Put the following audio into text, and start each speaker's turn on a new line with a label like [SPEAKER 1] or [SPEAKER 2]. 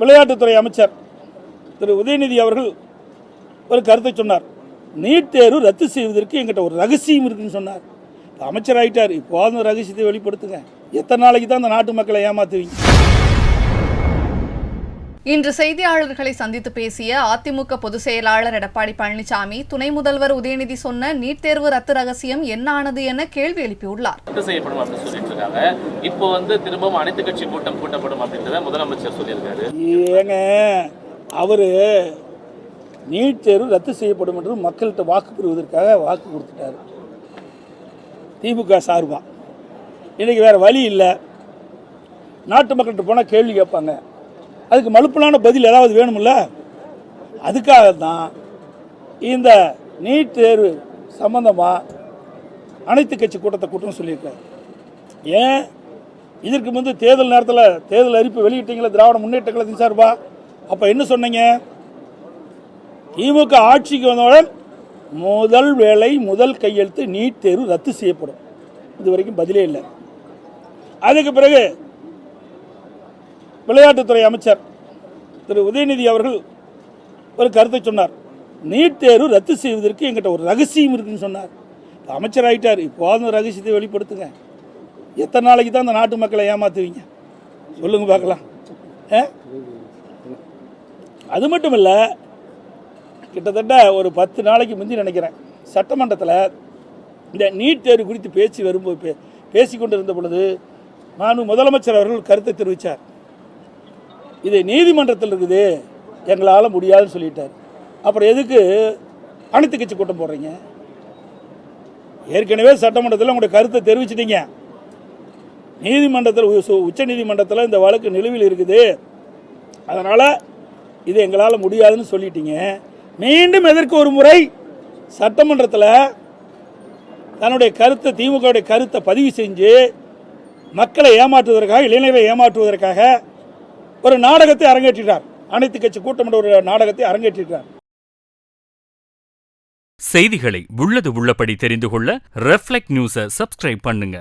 [SPEAKER 1] விளையாட்டுத்துறை அமைச்சர் திரு உதயநிதி அவர்கள் ஒரு கருத்தை சொன்னார். நீட் தேர்வு ரத்து செய்வதற்கு எங்கிட்ட ஒரு ரகசியம் இருக்குன்னு சொன்னார். அமைச்சர் ஆகிட்டார், இப்போ அந்த ரகசியத்தை வெளிப்படுத்துங்க. எத்தனை நாளைக்கு தான் அந்த நாட்டு மக்களை ஏமாத்துவீங்க?
[SPEAKER 2] இன்று செய்தியாளர்களை சந்தித்து பேசிய அதிமுக பொதுச் செயலாளர் எடப்பாடி பழனிசாமி, துணை முதல்வர் உதயநிதி சொன்ன நீட் தேர்வு ரத்து ரகசியம் என்ன ஆனது என கேள்வி எழுப்பியுள்ளார்.
[SPEAKER 3] ரத்து செய்யப்படும் அப்படின்னு சொல்லிட்டு இருக்காங்க. இப்போ திரும்பவும் அனைத்து கட்சி கூட்டம் கூட்டப்படும் அப்படின்றத முதலமைச்சர் சொல்லியிருக்காரு.
[SPEAKER 1] ஏங்க, அவரு நீட் தேர்வு ரத்து செய்யப்படும் என்று மக்கள்கிட்ட வாக்கு பெறுவதற்காக வாக்கு கொடுத்துட்டாரு திமுக சார்பா. இன்னைக்கு வேற வழி இல்லை. நாட்டு மக்கள்கிட்ட போனால் கேள்வி கேட்பாங்க, அதுக்கு மலுப்பலான பதில் ஏதாவது வேணும்ல. அதுக்காக தான் இந்த நீட் தேர்வு சம்பந்தமாக அனைத்து கட்சி கூட்டத்தை கூட்டம்னு சொல்லியிருக்காரு. ஏன் இதற்கு முன்பு தேர்தல் நேரத்தில் தேர்தல் அறிவிப்பு வெளியிட்டீங்களா திராவிட முன்னேற்ற கழகத்தின் சார்பா? அப்போ என்ன சொன்னீங்க? திமுக ஆட்சிக்கு வந்தவுடன் முதல் வேலை முதல் கையெழுத்து நீட் தேர்வு ரத்து செய்யப்படும். இது வரைக்கும் பதிலே இல்லை. அதுக்கு பிறகு விளையாட்டுத்துறை அமைச்சர் திரு உதயநிதி அவர்கள் ஒரு கருத்தை சொன்னார். நீட் தேர்வு ரத்து செய்வதற்கு எங்கிட்ட ஒரு ரகசியம் இருக்குன்னு சொன்னார். அமைச்சர் ஆகிட்டார், இப்போ அந்த ரகசியத்தை வெளிப்படுத்துங்க. எத்தனை நாளைக்கு தான் அந்த நாட்டு மக்களை ஏமாத்துவீங்க? சொல்லுங்க பார்க்கலாம். அது மட்டும் இல்லை, கிட்டத்தட்ட ஒரு 10 நாளைக்கு முந்தி நினைக்கிறேன், சட்டமன்றத்தில் இந்த நீட் தேர்வு குறித்து பேசிக்கொண்டு இருந்த பொழுது முதலமைச்சர் அவர்கள் கருத்தை தெரிவித்தார். இது நீதிமன்றத்தில் இருக்குது, எங்களால் முடியாதுன்னு சொல்லிட்டார். அப்புறம் எதுக்கு அனைத்து கட்சி கூட்டம் போடுறீங்க? ஏற்கனவே சட்டமன்றத்தில் உங்களுடைய கருத்தை தெரிவிச்சிட்டீங்க. நீதிமன்றத்தில், உச்ச நீதிமன்றத்தில் இந்த வழக்கு நிலுவையில் இருக்குது, அதனால் இது எங்களால் முடியாதுன்னு சொல்லிட்டீங்க. மீண்டும் எதற்கு ஒரு முறை சட்டமன்றத்தில் தன்னுடைய கருத்தை, திமுகவுடைய கருத்தை பதிவு செஞ்சு மக்களை ஏமாற்றுவதற்காக, இளைஞர்களை ஏமாற்றுவதற்காக ஒரு நாடகத்தை அரங்கேற்றினார். அனைத்து கட்சி கூட்டம் என்ற ஒரு நாடகத்தை அரங்கேற்றினார்.
[SPEAKER 4] செய்திகளை உள்ளது உள்ளபடி தெரிந்து கொள்ள ரெஃப்ளெக்ட் நியூஸை சப்ஸ்கிரைப் பண்ணுங்க.